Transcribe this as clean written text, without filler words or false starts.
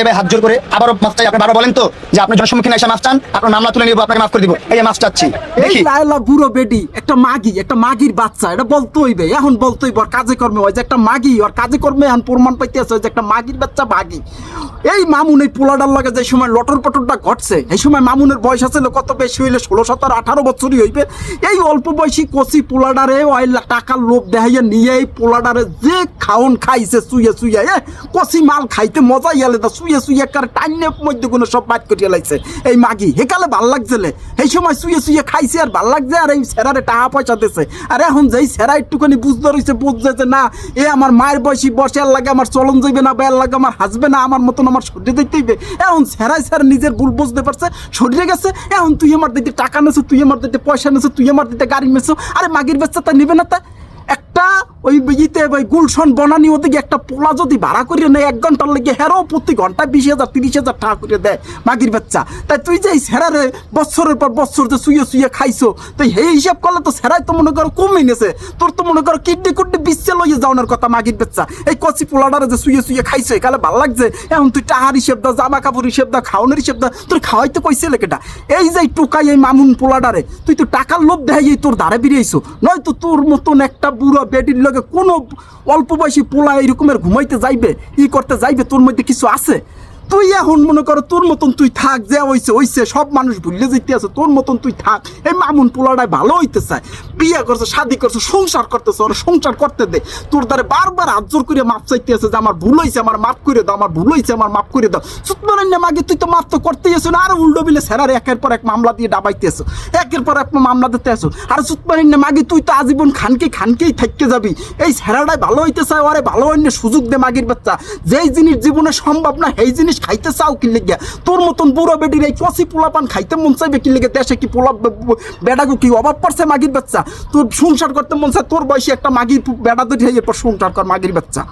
ভাই হাত জোর করে আবারও মাফ চাই। আপনি বারবার বলেন তো যে আপনি জনসম্মুখীন এসে মাফ চান, আপনার মামলা তুলে নিব, আপনাকে মাফ করে দিব। এই যে মাফ চাচ্ছি। এই দেখি লায়লা বুড়ো বেডি একটা মাগির বাচ্চা, এটা বলতে হইবে, এখন বলতে হইব। আর কাজে কর্মে হয় যে একটা মাগি, আর কাজে কর্মে এখন প্রমাণ পাইতে আছে যে একটা মাগির বাচ্চা মাগি। এই মামুন এই পোলাডার লাগে যে সময় লটর পটরটা ঘটছে, এই সময় মামুনের বয়স আছে কত বেশি হইলে 16, 17, 18 বছরই হইবে। এই অল্প বয়সী কচি পোলাডারে ওই টাকার লোভ দেখাইয়া নিয়ে এই পোলাডারে যে খাওন খাইছে শুয়ে শুয়ে, কচি মাল খাইতে মজাই আলাদা। শুয়ে শুয়ে কার টাইনের মধ্যে কোনো সব বাইট করিয়া লাগছে এই মাগি। হেকালে ভাল লাগছিল, এই সময় শুয়ে শুয়ে খাইছে আর ভাল লাগছে, আর এই সেরারে টাকা পয়সা দিছে। আর এখন যেই সেরা একটুখানি বুঝতে রয়েছে, বুঝছে যে না এ আমার মায়ের বয়সী বসে, আর লাগে আমার চলন যাইবে না, বের লাগে আমার হাসবে না, আমার মতন আমার শরীরে দেখতে হইবে। এখন সেরাই সেরা নিজের ভুল বুঝতে পারছে, শরীরে গেছে। এখন তুই আমার দিতে টাকা নেছো, তুই আমার দিতে পয়সা নেছো, তুই আমার দিতে গাড়ি মেছো, আরে মাগির বাচ্চা তা নিবে না। তা একটা ওই ইতে ওই গুলশন বনানি ওদিকে একটা পোলা যদি ভাড়া করিয়ে নেয় 1 ঘন্টার লেগে, হেরও প্রতি ঘন্টায় 20,000 30,000 টাকা করে দেয় মাগির বাচ্চা। তাই তুই যে এই সেরারে বছরের পর বছর যে শুয়ে শুয়ে খাইছো, তাই এই হিসাব করলে তো সেরাই তো মনে করো কমে গেছে। তোর তো মনে করো কিডনি কুডনি বিশ্বে লইয়ে যাওয়ার কথা মাগির বাচ্চা। এই কচি পোলাটারে যে শুয়ে শুয়ে খাইছো একালে ভালো লাগছে। এখন তুই টাহার হিসেব দাও, জামা কাপড় হিসেব দাও, খাওয়ানোর হিসেব দাও, তোর খাওয়াইতে কইছে লেকেটা। এই যে টুকাই এই মামুন পোলাটারে তুই তো টাকার লোভ দেখাই তোর ধারে বেরিয়েছো, নয়তো তোর মতন একটা বুড়ো বেডির লগে কোনো অল্প বয়সী পোলা এরকমের ঘুমাইতে যাইবে, করতে যাইবে? তোর মধ্যে কিছু আছে? তুই এখন মনে করো তোর মতন তুই থাক, যে হইছে সব মানুষ ভুললে যেতে আছে, তোর মতন তুই থাক। এই মামুন পোলাটাই ভালো হইতে চায়, বিয়ে করছে, শাদি করছে, সংসার করতেছে, ওরা সংসার করতে দে। তোর দ্বারে বারবার হাত জোর করে মাপ চাইতে আছে যে আমার ভুল হয়েছে, আমার মাফ করে দাও, আমার ভুল হয়েছে, আমার মাফ করে দাও। সুতরাং মাগে তুই তো মাফ তো করতেই আছো না, আর উল্টো বিলে সেরার একের পর এক মামলা দিয়ে ডাবাইতে আছো, একের পর এক মামলা দিতে আসো। আর সুতরাং মাগে তুই তো আজীবন খানকেই থাকতে যাবি। এই সেরাটাই ভালো হইতে চায়, ওরে ভালো অন্য সুযোগ দে মাগির বাচ্চা। যেই জিনিস জীবনে সম্ভব না সেই জিনিস খাইতে চাও কি লেগে? তোর মতন বুড়ো বেডির এই কচি পোলাপান খাইতে মন চাইবে কি লেগে? দেশে কি পোলা বেডাগু কি অভাব পড়ছে মাগির বাচ্চা? তোর সংসার করতে মন চায়, তোর বয়সী একটা মাগির বেড়া দুটি এরপর সংসার কর মাগির বাচ্চা।